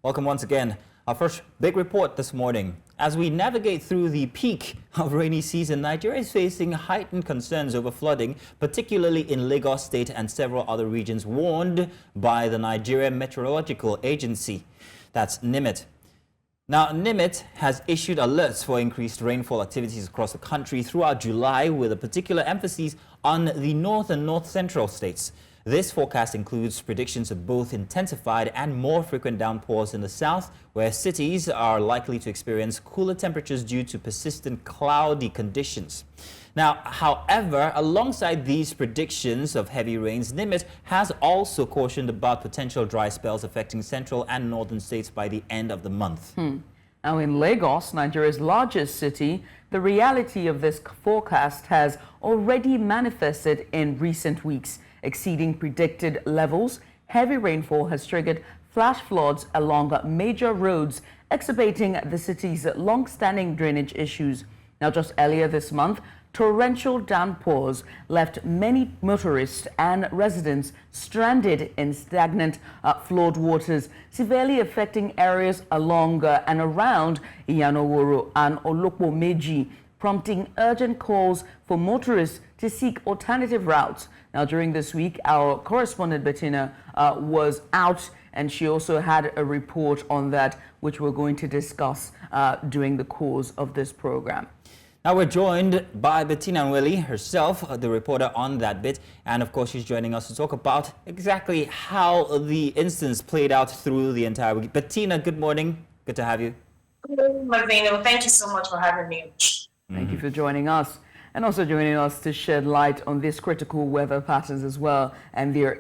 Welcome once again. Our first big report this morning. As we navigate through the peak of rainy season, Nigeria is facing heightened concerns over flooding, particularly in Lagos State and several other regions warned by the Nigerian Meteorological Agency. That's NiMet. Now, NiMet has issued alerts for increased rainfall activities across the country throughout July, with a particular emphasis on the north and north-central states. This forecast includes predictions of both intensified and more frequent downpours in the south, where cities are likely to experience cooler temperatures due to persistent cloudy conditions. Now, however, alongside these predictions of heavy rains, NiMet has also cautioned about potential dry spells affecting central and northern states by the end of the month. Now, in Lagos, Nigeria's largest city, the reality of this forecast has already manifested in recent weeks. Exceeding predicted levels, heavy rainfall has triggered flash floods along major roads, exacerbating the city's long-standing drainage issues. Now, just earlier this month, torrential downpours left many motorists and residents stranded in stagnant flood waters, severely affecting areas along and around Iyanoworo and Olokpo-Meji, prompting urgent calls for motorists to seek alternative routes. Now, during this week, our correspondent Bettinah was out, and she also had a report on that, which we're going to discuss during the course of this program. Now, we're joined by Bettinah Nwelih herself, the reporter on that bit, and of course she's joining us to talk about exactly how the instance played out through the entire week. Bettinah, good morning. Good to have you. Good morning, thank you so much for having me. Thank you for joining us, and also joining us to shed light on these critical weather patterns as well, and their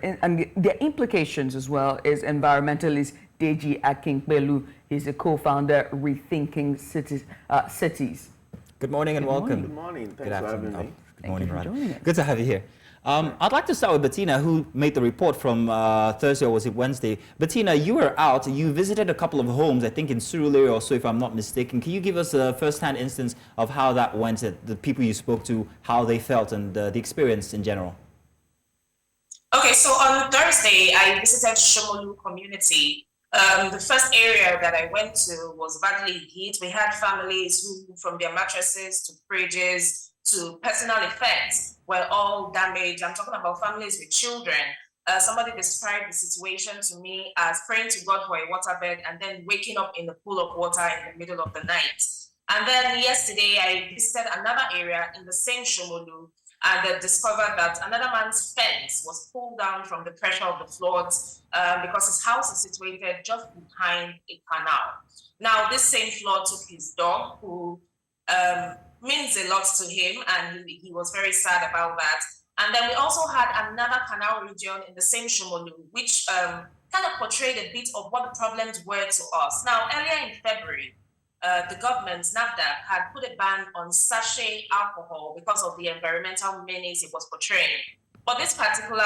implications as well, is environmentalist Deji Akinpelu. He's a co-founder Rethinking Cities. Good morning and welcome. Good morning. Thanks for having me. Good morning, Rod. Good to have you here. I'd like to start with Bettinah, who made the report from Thursday, or was it Wednesday? Bettinah, you were out. You visited a couple of homes, I think in Surulere or so, if I'm not mistaken. Can you give us a first-hand instance of how that went, the people you spoke to, how they felt, and the experience in general? Okay, so on Thursday, I visited Shomolu community. The first area that I went to was badly hit. We had families who, from their mattresses to fridges to personal effects, were all damaged. I'm talking about families with children. Somebody described the situation to me as praying to God for a waterbed and then waking up in a pool of water in the middle of the night. And then yesterday, I visited another area in the same Shomolu, and discovered that another man's fence was pulled down from the pressure of the floods because his house is situated just behind a canal. Now, this same flood took his dog, who means a lot to him, and he was very sad about that. And then we also had another canal region in the same Shomolu, which kind of portrayed a bit of what the problems were to us. Now, earlier in February, the government, NAFDAC, had put a ban on sachet alcohol because of the environmental menace it was portraying. But this particular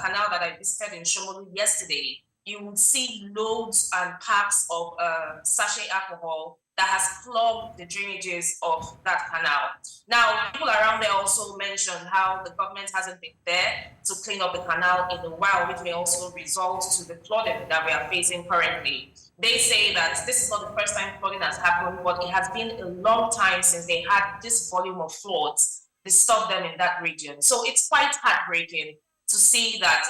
canal that I visited in Shomolu yesterday, you would see loads and packs of sachet alcohol that has clogged the drainages of that canal. Now, people around there also mentioned how the government hasn't been there to clean up the canal in a while, which may also result to the flooding that we are facing currently. They say that this is not the first time flooding has happened, but it has been a long time since they had this volume of floods disturb them in that region. So it's quite heartbreaking to see that,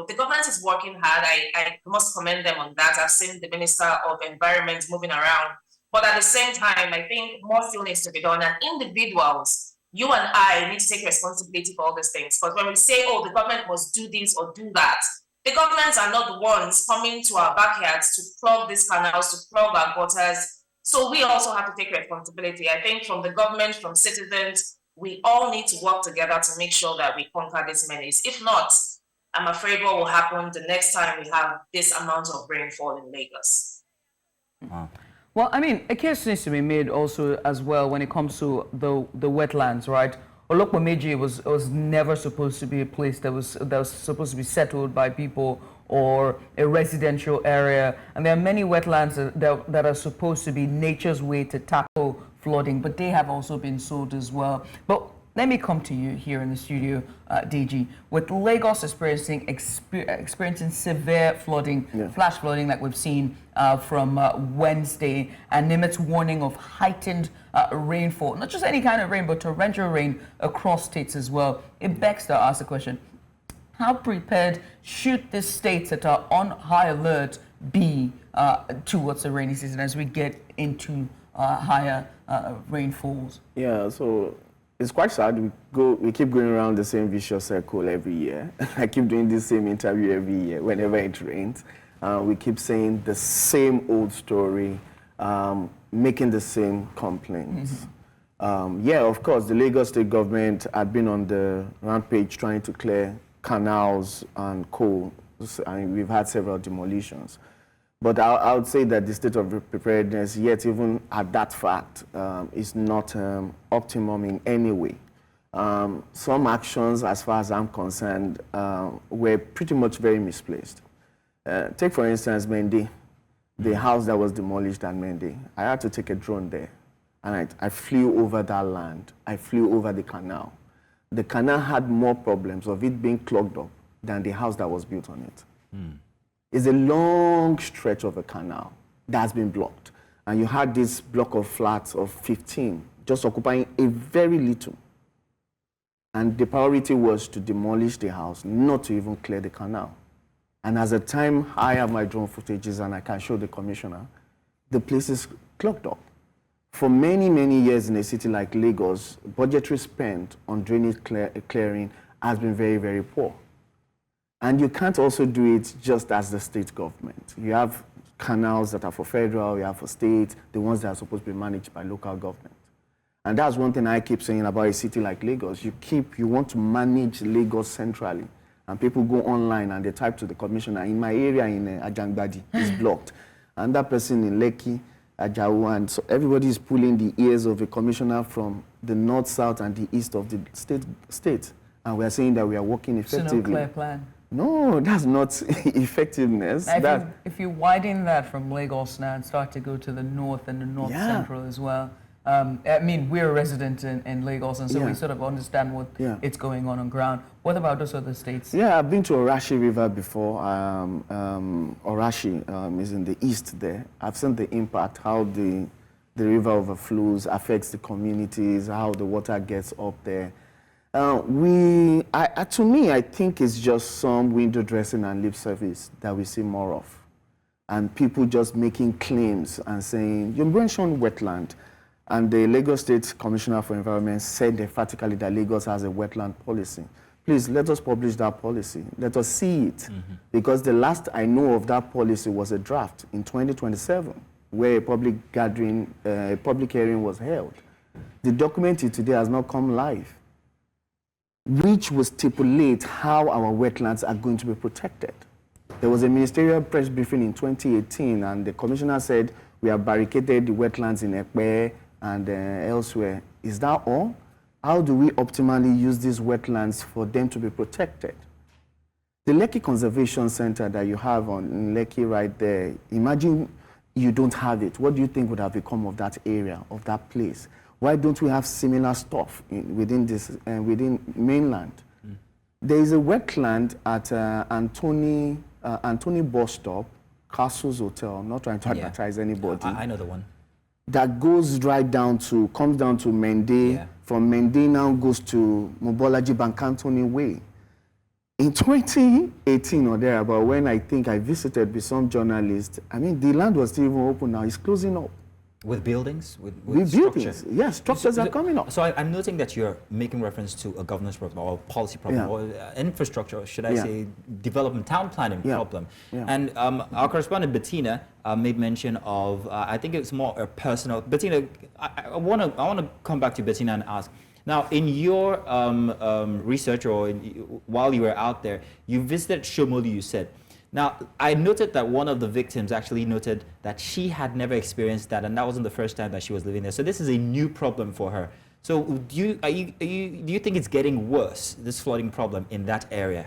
the government is working hard. I must commend them on that. I've seen the Minister of Environment moving around. But at the same time, I think more still needs to be done. And individuals, you and I, need to take responsibility for all these things. But when we say, oh, the government must do this or do that, the governments are not the ones coming to our backyards to plug these canals, to plug our gutters. So we also have to take responsibility. I think from the government, from citizens, we all need to work together to make sure that we conquer this menace. If not, I'm afraid what will happen the next time we have this amount of rainfall in Lagos. Wow. Well, I mean, a case needs to be made also as well when it comes to the wetlands, right? Olokpo-Meji was never supposed to be a place that was supposed to be settled by people or a residential area. And there are many wetlands that are supposed to be nature's way to tackle flooding, but they have also been sold as well. But Let me come to you here in the studio, Deji. With Lagos experiencing severe flooding, flash flooding that we've seen from Wednesday, and NiMet's warning of heightened rainfall, not just any kind of rain, but torrential rain across states as well, it begs to ask the question, how prepared should the states that are on high alert be towards the rainy season as we get into higher rainfalls? Yeah, so it's quite sad. We keep going around the same vicious circle every year. I keep doing the same interview every year whenever it rains. We keep saying the same old story, making the same complaints. Yeah, of course, the Lagos state government had been on the rampage trying to clear canals and coal. And we've had several demolitions. But I would say that the state of preparedness, yet even at that fact, is not optimum in any way. Some actions, as far as I'm concerned, were pretty much very misplaced. Take, for instance, Mende, the house that was demolished at Mende. I had to take a drone there, and I flew over that land. I flew over the canal. The canal had more problems of it being clogged up than the house that was built on it. It's a long stretch of a canal that's been blocked. And you had this block of flats of 15 just occupying a very little. And the priority was to demolish the house, not to even clear the canal. And as the time I have my drone footages and I can show the commissioner, the place is clogged up. For many, many years in a city like Lagos, budgetary spend on drainage clearing has been very, very poor. And you can't also do it just as the state government. You have canals that are for federal, you have for state, the ones that are supposed to be managed by local government. And that's one thing I keep saying about a city like Lagos. You want to manage Lagos centrally. And people go online and they type to the commissioner, in my area in Ajangbadi is blocked. And that person in Lekki, Ajao, and so everybody is pulling the ears of a commissioner from the north, south, and the east of the state. And we are saying that we are working effectively. So no clear plan. No, that's not effectiveness. If you widen that from Lagos now and start to go to the north and the north central as well, I mean, we're a resident in Lagos, and so we sort of understand what it's going on ground. What about those other states? Yeah, I've been to Orashi River before. Orashi is in the east there. I've seen the impact, how the river overflows, affects the communities, how the water gets up there. To me, I think it's just some window dressing and lip service that we see more of. And people just making claims and saying, you mentioned wetland. And the Lagos State Commissioner for Environment said emphatically that Lagos has a wetland policy. Please, let us publish that policy. Let us see it. Because the last I know of that policy was a draft in 2027, where a public gathering, a public hearing was held. The document today has not come live, which will stipulate how our wetlands are going to be protected. There was a ministerial press briefing in 2018, and the commissioner said, we have barricaded the wetlands in Ekpe and elsewhere. Is that all? How do we optimally use these wetlands for them to be protected? The Lekki Conservation Center that you have in Lekki right there, imagine you don't have it. What do you think would have become of that area, of that place? Why don't we have similar stuff within mainland? There is a wetland at Anthony Bus Stop, Castles Hotel. I'm not trying to advertise anybody. I know the one. That goes right down to, comes down to Mende. From Mende now goes to Mobolaji Bankantoni Way. In 2018 or thereabout, when I think I visited with some journalists, I mean, the land was still even open now. It's closing up. With buildings? With buildings, yes, structures are coming up. So I'm noting that you're making reference to a governance problem or policy problem or infrastructure, should I say, development, town planning problem. And our correspondent Bettinah made mention of, I think it's more a personal. Bettinah, I want to come back to Bettinah and ask, now in your research or while you were out there, you visited Shomolu, you said. Now, I noted that one of the victims actually noted that she had never experienced that, and that wasn't the first time that she was living there. So this is a new problem for her. So do you think it's getting worse, this flooding problem in that area?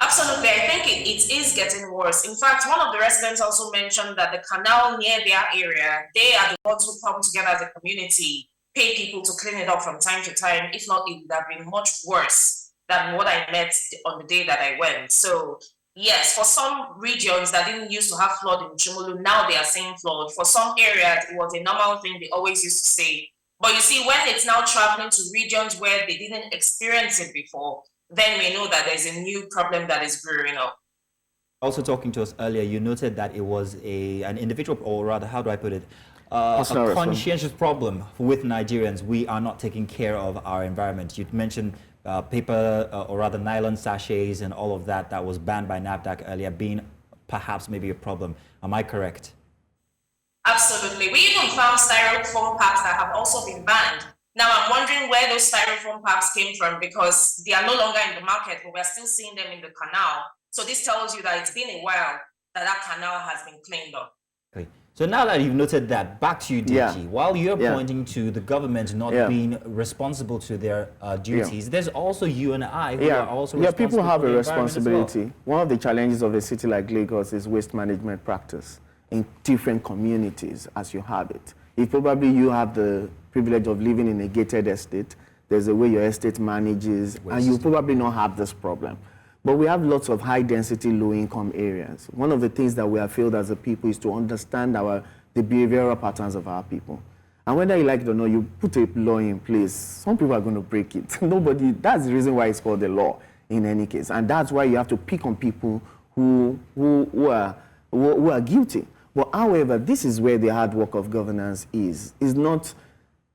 Absolutely, I think it is getting worse. In fact, one of the residents also mentioned that the canal near their area, they are the ones who come together as a community pay people to clean it up from time to time. If not, it would have been much worse than what I met on the day that I went. So yes, for some regions that didn't used to have flood in Chumulu, now they are seeing flood. For some areas, it was a normal thing they always used to say. But you see, when it's now traveling to regions where they didn't experience it before, then we know that there's a new problem that is brewing up. Also talking to us earlier, you noted that it was an individual, or rather, how do I put it? Personal A conscientious problem with Nigerians. We are not taking care of our environment. You mentioned paper, or rather nylon sachets and all of that was banned by NAFDAC earlier being perhaps maybe a problem. Am I correct? Absolutely. We even found styrofoam packs that have also been banned. Now, I'm wondering where those styrofoam packs came from, because they are no longer in the market, but we're still seeing them in the canal. So this tells you that it's been a while that canal has been cleaned up. Okay. So now that you've noted that, back to you, Deji. While you're pointing to the government not being responsible to their duties, there's also you and I who are also responsible. People have for a the environment as responsibility. well. One of the challenges of a city like Lagos is waste management practice in different communities as you have it. If probably you have the privilege of living in a gated estate, there's a way your estate manages, and you probably not have this problem. But we have lots of high-density, low-income areas. One of the things that we have failed as a people is to understand the behavioral patterns of our people. And whether you like it or not, you put a law in place, some people are going to break it. That's the reason why it's called the law in any case. And that's why you have to pick on people who are guilty. But however, this is where the hard work of governance is. It's not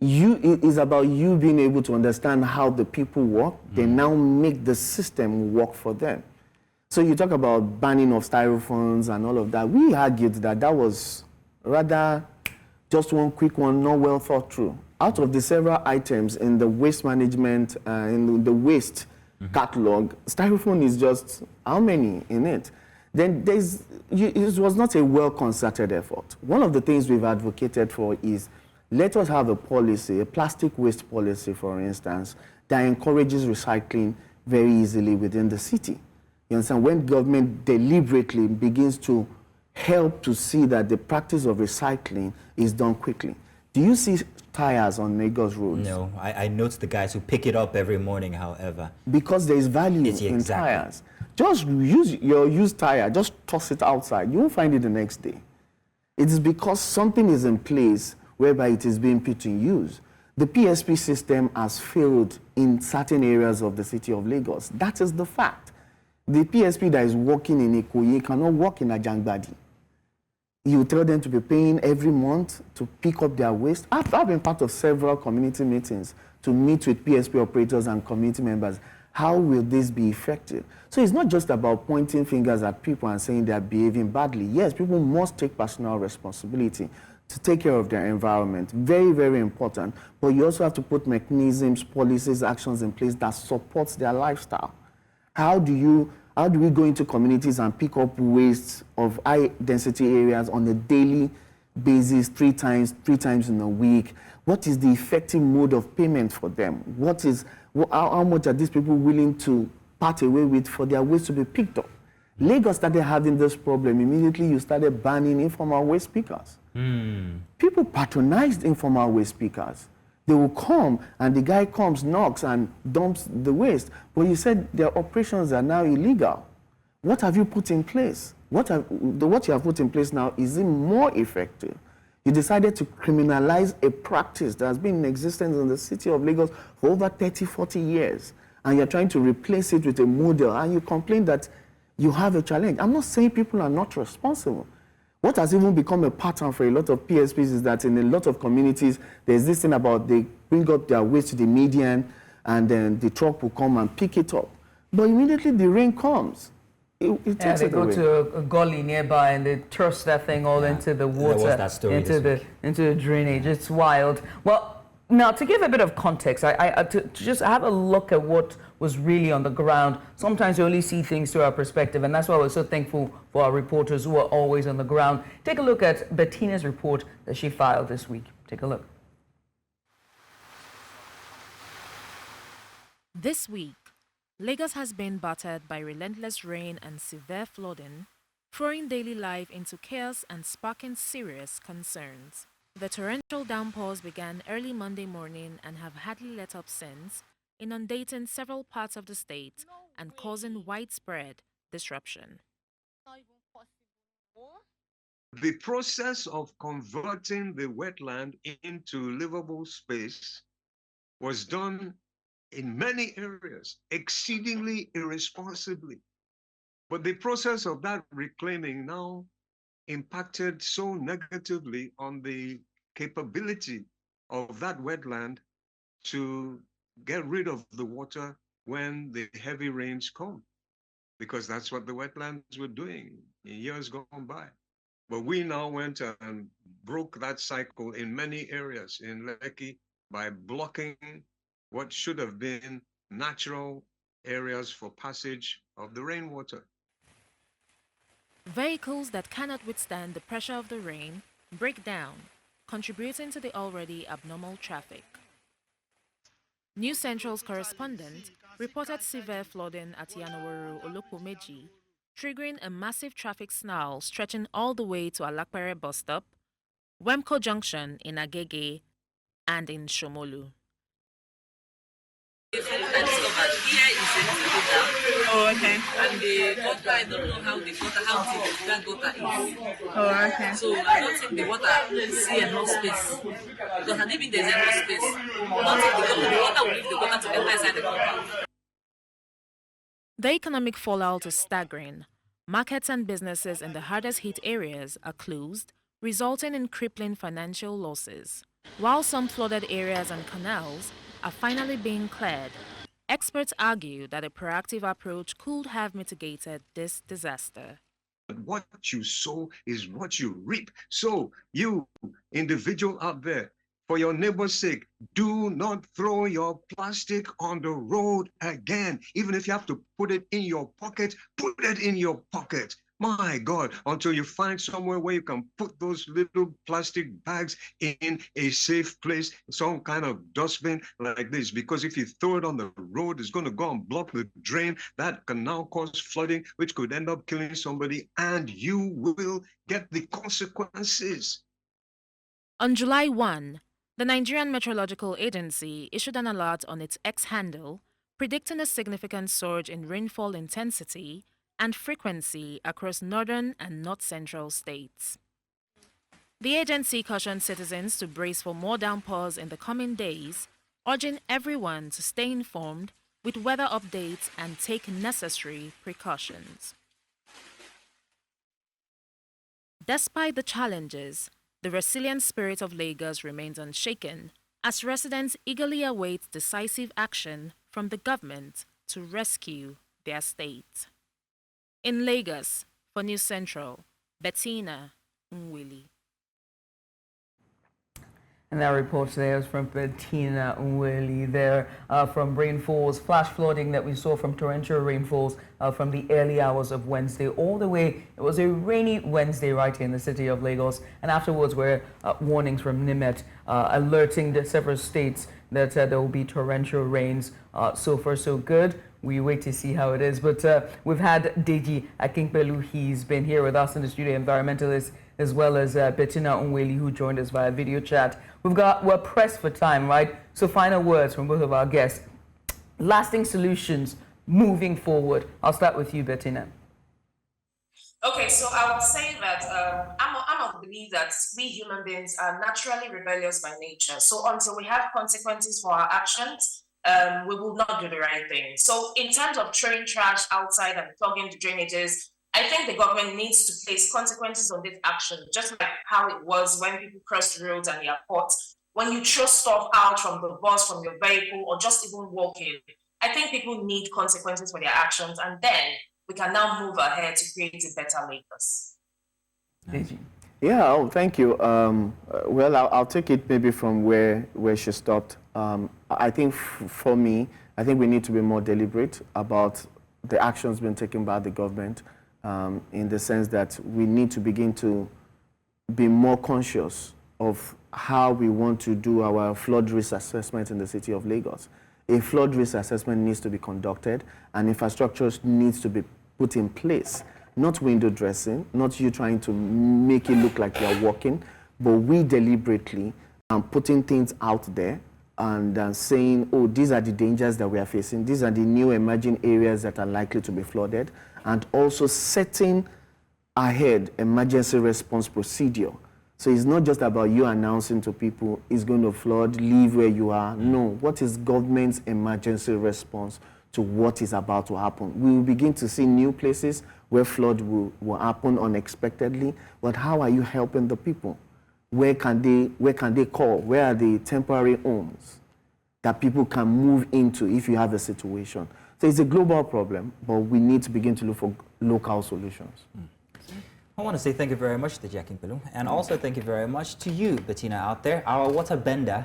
you, it is about you being able to understand how the people work. They now make the system work for them. So you talk about banning of styrophones and all of that. We argued that was rather just one quick one, not well thought through. Out of the several items in the waste management, in the waste catalog, styrofoam is just how many in it? Then it was not a well-concerted effort. One of the things we've advocated for is let us have a policy, a plastic waste policy, for instance, that encourages recycling very easily within the city. You understand? When government deliberately begins to help to see that the practice of recycling is done quickly. Do you see tires on Lagos roads? No, I note the guys who pick it up every morning, however. Because there is value in tires. Just use your used tire, just toss it outside. You won't find it the next day. It is because something is in place whereby it is being put in use. The PSP system has failed in certain areas of the city of Lagos. That is the fact. The PSP that is working in Ikoyi cannot work in Ajangbadi. You tell them to be paying every month to pick up their waste. I've been part of several community meetings to meet with PSP operators and community members. How will this be effective? So it's not just about pointing fingers at people and saying they're behaving badly. Yes, people must take personal responsibility to take care of their environment. Very, very important. But you also have to put mechanisms, policies, actions in place that supports their lifestyle. How do we go into communities and pick up waste of high density areas on a daily basis, three times in a week? What is the effective mode of payment for them? How much are these people willing to part away with for their waste to be picked up? Lagos started having this problem. Immediately you started banning informal waste pickers. People patronized informal waste pickers. They will come and the guy comes, knocks and dumps the waste. But you said their operations are now illegal. What have you put in place? What you have put in place now, is it more effective? You decided to criminalize a practice that has been in existence in the city of Lagos for over 30, 40 years. And you're trying to replace it with a model and you complain that you have a challenge. I'm not saying people are not responsible. What has even become a pattern for a lot of PSPs is that in a lot of communities, there's this thing about they bring up their waste to the median and then the truck will come and pick it up. But immediately the rain comes, it takes it away. They go to a gully nearby and they thrust that thing all into the water, There was that story into the drainage. It's wild. Well, now to give a bit of context, to just have a look at what was really on the ground. Sometimes you only see things through our perspective, and that's why we're so thankful for our reporters who are always on the ground. Take a look at Bettinah's report that she filed this week. Take a look. This week, Lagos has been battered by relentless rain and severe flooding, throwing daily life into chaos and sparking serious concerns. The torrential downpours began early Monday morning and have hardly let up since, inundating several parts of the state and causing widespread disruption. The process of converting the wetland into livable space was done in many areas exceedingly irresponsibly. But the process of that reclaiming now impacted so negatively on the capability of that wetland to get rid of the water when the heavy rains come, because that's what the wetlands were doing in years gone by. But we now went and broke that cycle in many areas in Lekki by blocking what should have been natural areas for passage of the rainwater. Vehicles that cannot withstand the pressure of the rain break down, contributing to the already abnormal traffic. News Central's correspondent reported severe flooding at Yanawaru Olopomeji, triggering a massive traffic snarl stretching all the way to Alakpere bus stop, Wemco Junction in Agege, and in Shomolu. Oh, okay. And the water, I don't know how deep that water is. Oh, okay. So I don't think the water see enough space. Because I think there's enough space. Not the water will leave the water to enter inside the compound. The economic fallout is staggering. Markets and businesses in the hardest hit areas are closed, resulting in crippling financial losses. While some flooded areas and canals are finally being cleared, experts argue that a proactive approach could have mitigated this disaster. But what you sow is what you reap. So you, individual out there, for your neighbor's sake, do not throw your plastic on the road again. Even if you have to put it in your pocket, put it in your pocket. My God, until you find somewhere where you can put those little plastic bags in a safe place, some kind of dustbin like this. Because if you throw it on the road, it's going to go and block the drain. That can now cause flooding, which could end up killing somebody, and you will get the consequences. On July 1, the Nigerian Meteorological Agency issued an alert on its X handle, predicting a significant surge in rainfall intensity and frequency across northern and north-central states. The agency cautioned citizens to brace for more downpours in the coming days, urging everyone to stay informed with weather updates and take necessary precautions. Despite the challenges, the resilient spirit of Lagos remains unshaken as residents eagerly await decisive action from the government to rescue their state. In Lagos, for News Central, Bettinah Nwelih. And that report today was from Bettinah Nwelih there from rainfalls, flash flooding that we saw from torrential rainfalls from the early hours of Wednesday all the way. It was a rainy Wednesday right here in the city of Lagos. And afterwards were warnings from NiMet alerting the several states that there will be torrential rains. So far, so good. We wait to see how it is. But we've had Deji Akinpelu. He's been here with us in the studio, environmentalist, as well as Bettinah Nwelih, who joined us via video chat. We're pressed for time, right? So final words from both of our guests. Lasting solutions moving forward. I'll start with you, Bettinah. Okay, so I would say that I'm of the belief that we human beings are naturally rebellious by nature. So until we have consequences for our actions, we will not do the right thing. So in terms of throwing trash outside and plugging the drainages, I think the government needs to place consequences on this action, just like how it was when people crossed the roads and the airport. When you throw stuff out from the bus, from your vehicle, or just even walking, I think people need consequences for their actions, and then we can now move ahead to create a better Lagos. Deji. Yeah, oh, thank you. Well, I'll take it maybe from where she stopped. I think for me, I think we need to be more deliberate about the actions being taken by the government, in the sense that we need to begin to be more conscious of how we want to do our flood risk assessment in the city of Lagos. A flood risk assessment needs to be conducted, and infrastructure needs to be put in place. Not window dressing, not you trying to make it look like you're walking, but we deliberately putting things out there and saying, oh, these are the dangers that we are facing. These are the new emerging areas that are likely to be flooded, and also setting ahead emergency response procedure. So it's not just about you announcing to people, it's going to flood, leave where you are. No, what is government's emergency response to what is about to happen? We will begin to see new places where flood will happen unexpectedly, but how are you helping the people? Where can they call? Where are the temporary homes that people can move into if you have a situation? So it's a global problem, but we need to begin to look for local solutions. I want to say thank you very much to Deji Akinpelu, and also thank you very much to you, Bettinah, out there, our water bender.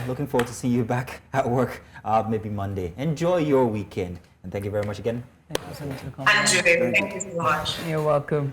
Looking forward to seeing you back at work maybe Monday. Enjoy your weekend, and thank you very much again. Thank you so much for coming. Andrew, thank you so much. You're welcome.